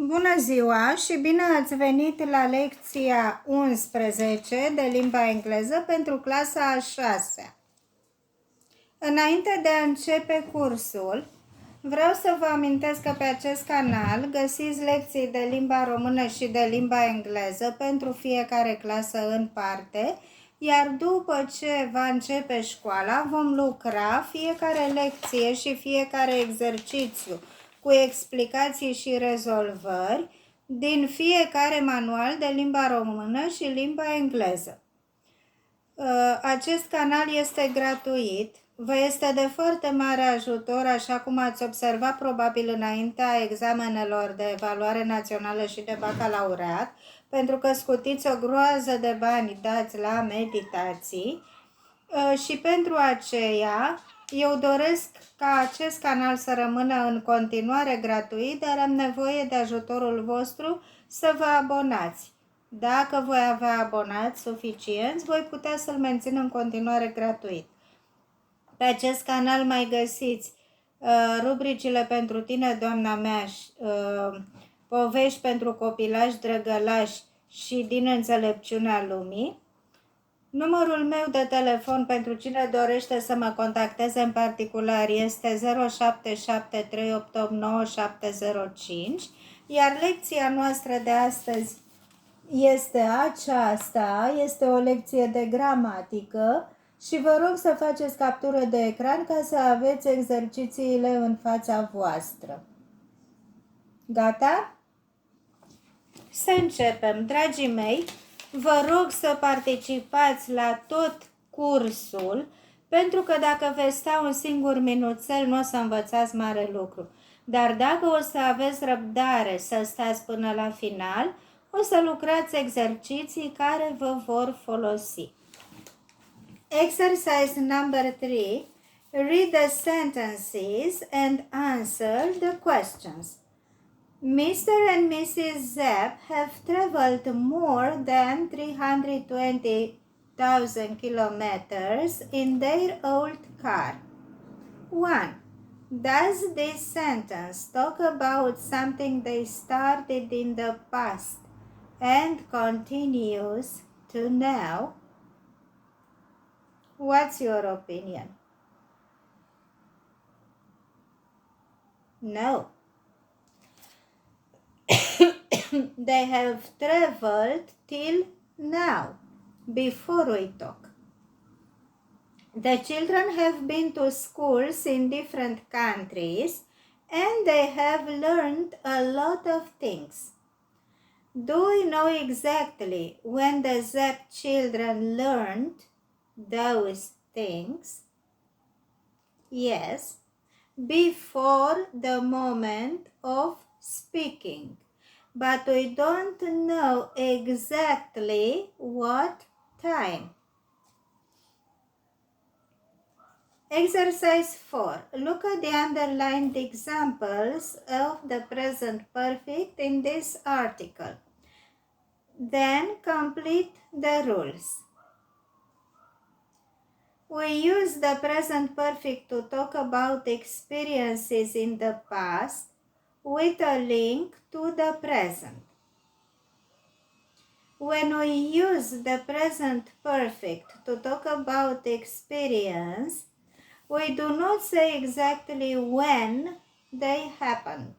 Bună ziua și bine ați venit la lecția 11 de limba engleză pentru clasa a 6-a. Înainte de a începe cursul, vreau să vă amintesc că pe acest canal găsiți lecții de limba română și de limba engleză pentru fiecare clasă în parte, iar după ce va începe școala vom lucra fiecare lecție și fiecare exercițiu cu explicații și rezolvări din fiecare manual de limba română și limba engleză. Acest canal este gratuit, vă este de foarte mare ajutor, așa cum ați observat probabil înaintea examenelor de evaluare națională și de bacalaureat, pentru că scutiți o groază de bani dați la meditații și pentru aceea eu doresc ca acest canal să rămână în continuare gratuit, dar am nevoie de ajutorul vostru să vă abonați. Dacă voi avea abonați suficienți, voi putea să-l mențin în continuare gratuit. Pe acest canal mai găsiți rubricile pentru tine, doamna mea, povești pentru copilași, drăgălași și din înțelepciunea lumii. Numărul meu de telefon pentru cine dorește să mă contacteze în particular este 0773889705, iar lecția noastră de astăzi este aceasta, este o lecție de gramatică și vă rog să faceți captură de ecran ca să aveți exercițiile în fața voastră. Gata? Să începem, dragii mei. Vă rog să participați la tot cursul, pentru că dacă veți sta un singur minuțel, nu o să învățați mare lucru. Dar dacă o să aveți răbdare să stați până la final, o să lucrați exerciții care vă vor folosi. Exercise number 3. Read the sentences and answer the questions. Mr. and Mrs. Zepp have traveled more than 320,000 kilometers in their old car. 1. Does this sentence talk about something they started in the past and continues to now? What's your opinion? No. They have traveled till now, before we talk. The children have been to schools in different countries and they have learned a lot of things. Do we know exactly when the Zepp children learned those things? Yes, before the moment of speaking. But we don't know exactly what time. Exercise 4. Look at the underlined examples of the present perfect in this article. Then complete the rules. We use the present perfect to talk about experiences in the past with a link to the present. When we use the present perfect to talk about experience, we do not say exactly when they happened.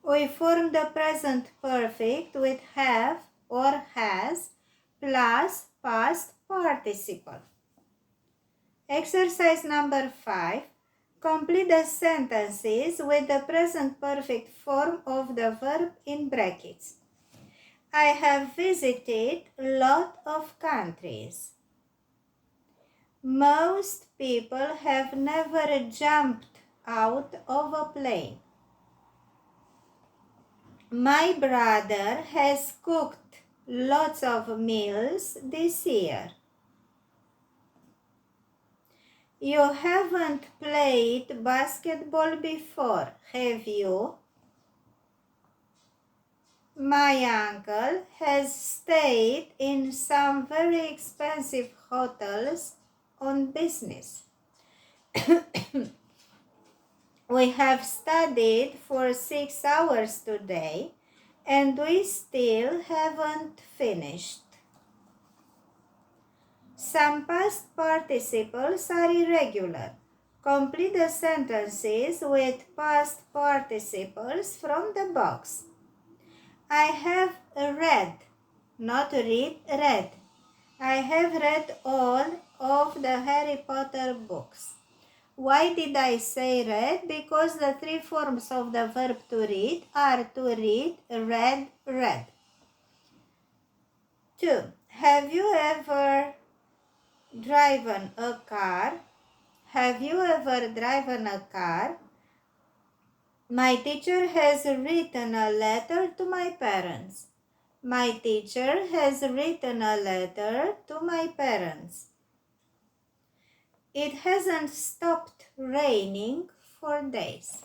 We form the present perfect with have or has plus past participle. Exercise number 5. Complete the sentences with the present perfect form of the verb in brackets. I have visited a lot of countries. Most people have never jumped out of a plane. My brother has cooked lots of meals this year. You haven't played basketball before, have you? My uncle has stayed in some very expensive hotels on business. We have studied for 6 hours today and we still haven't finished. Some past participles are irregular. Complete the sentences with past participles from the box. I have read, not read, read. I have read all of the Harry Potter books. Why did I say read? Because the 3 forms of the verb to read are to read, read, read. 2. Have you ever driven a car? Have you ever driven a car? My teacher has written a letter to my parents. My teacher has written a letter to my parents. It hasn't stopped raining for days.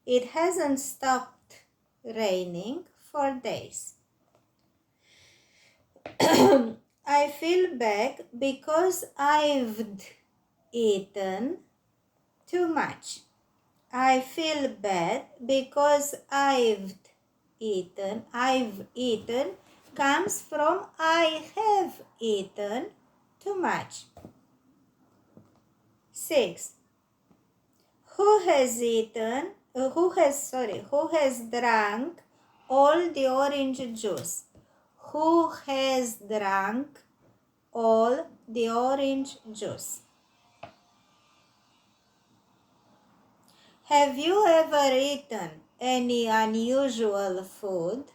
It hasn't stopped raining for days. I feel bad because I've eaten too much. I feel bad because I've eaten comes from I have eaten too much. 6. Who has drunk all the orange juice? Who has drunk all the orange juice? Have you ever eaten any unusual food?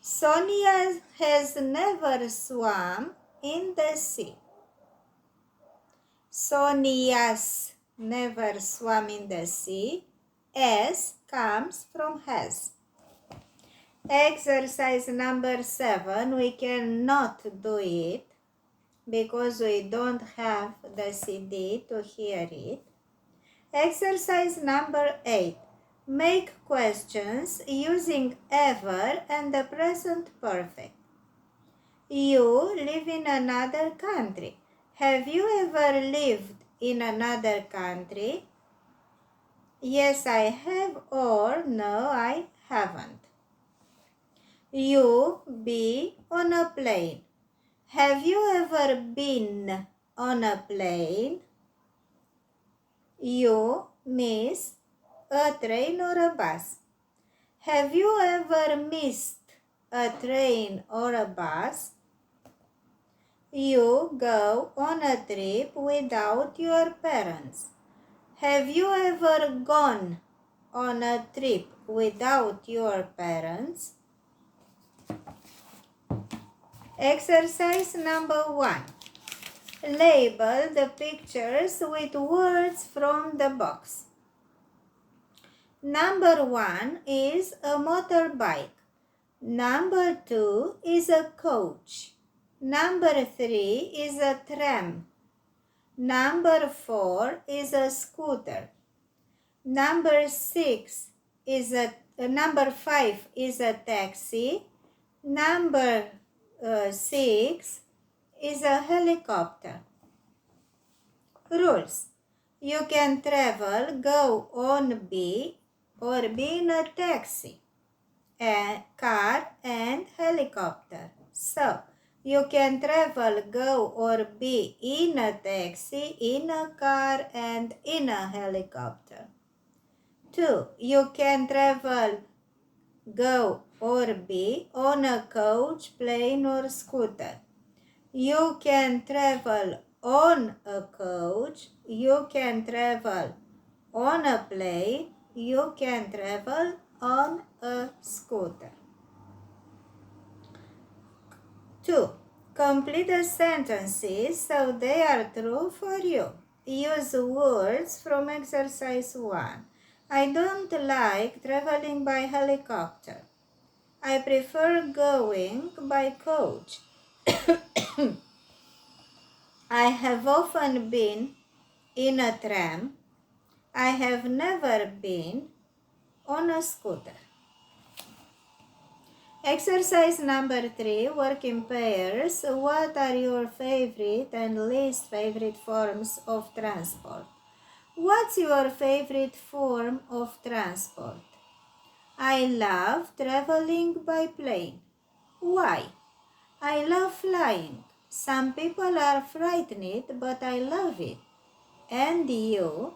Sonia has never swum in the sea. Sonia's never swam in the sea. S comes from has. Exercise number 7, we cannot do it because we don't have the CD to hear it. Exercise number 8. Make questions using ever and the present perfect. You live in another country. Have you ever lived in another country? Yes, I have, or no, I haven't. You be on a plane. Have you ever been on a plane? You miss a train or a bus. Have you ever missed a train or a bus? You go on a trip without your parents. Have you ever gone on a trip without your parents? Exercise number 1. Label the pictures with words from the box. Number 1 is a motorbike. Number 2 is a coach. Number 3 is a tram. Number 4 is a scooter. Number 5 is a taxi. Number 6 is a helicopter. Rules. You can travel, go on B or be in a taxi, a car and helicopter. So, you can travel, go or be in a taxi, in a car and in a helicopter. 2. You can travel, go or be on a coach, plane or scooter. You can travel on a coach, you can travel on a plane, you can travel on a scooter. 2. Complete the sentences so they are true for you. Use words from exercise 1. I don't like traveling by helicopter. I prefer going by coach. I have often been in a tram. I have never been on a scooter. Exercise number 3, work in pairs. What are your favorite and least favorite forms of transport? What's your favorite form of transport? I love traveling by plane. Why? I love flying. Some people are frightened, but I love it. And you?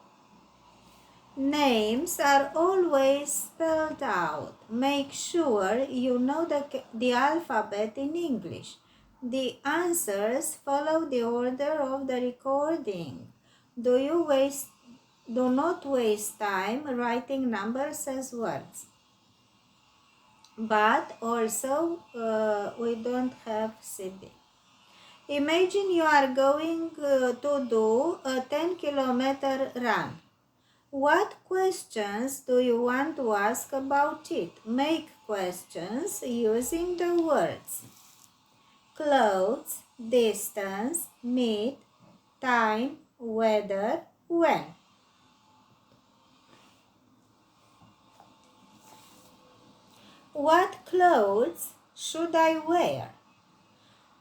Names are always spelled out. Make sure you know the alphabet in English. The answers follow the order of the recording. Do not waste time writing numbers as words. But also, we don't have CD. Imagine you are going to do a 10-kilometer run. What questions do you want to ask about it? Make questions using the words clothes, distance, meet, time, weather, when. What clothes should I wear?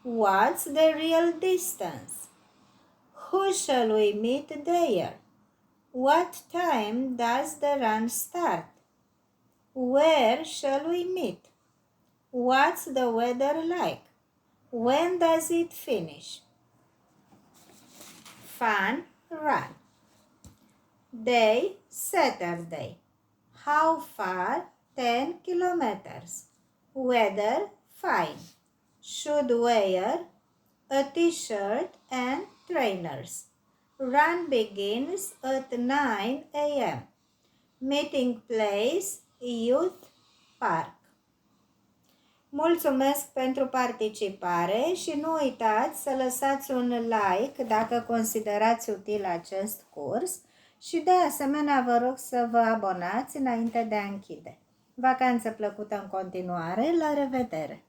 What's the real distance? Who shall we meet there? What time does the run start? Where shall we meet? What's the weather like? When does it finish? Fun, run. Day, Saturday. How far? 10 kilometers. Weather, fine. Should wear a t-shirt and trainers. Run begins at 9 a.m. Meeting place, Youth Park. Mulțumesc pentru participare și nu uitați să lăsați un like dacă considerați util acest curs și de asemenea vă rog să vă abonați înainte de a închide. Vacanță plăcută în continuare, la revedere!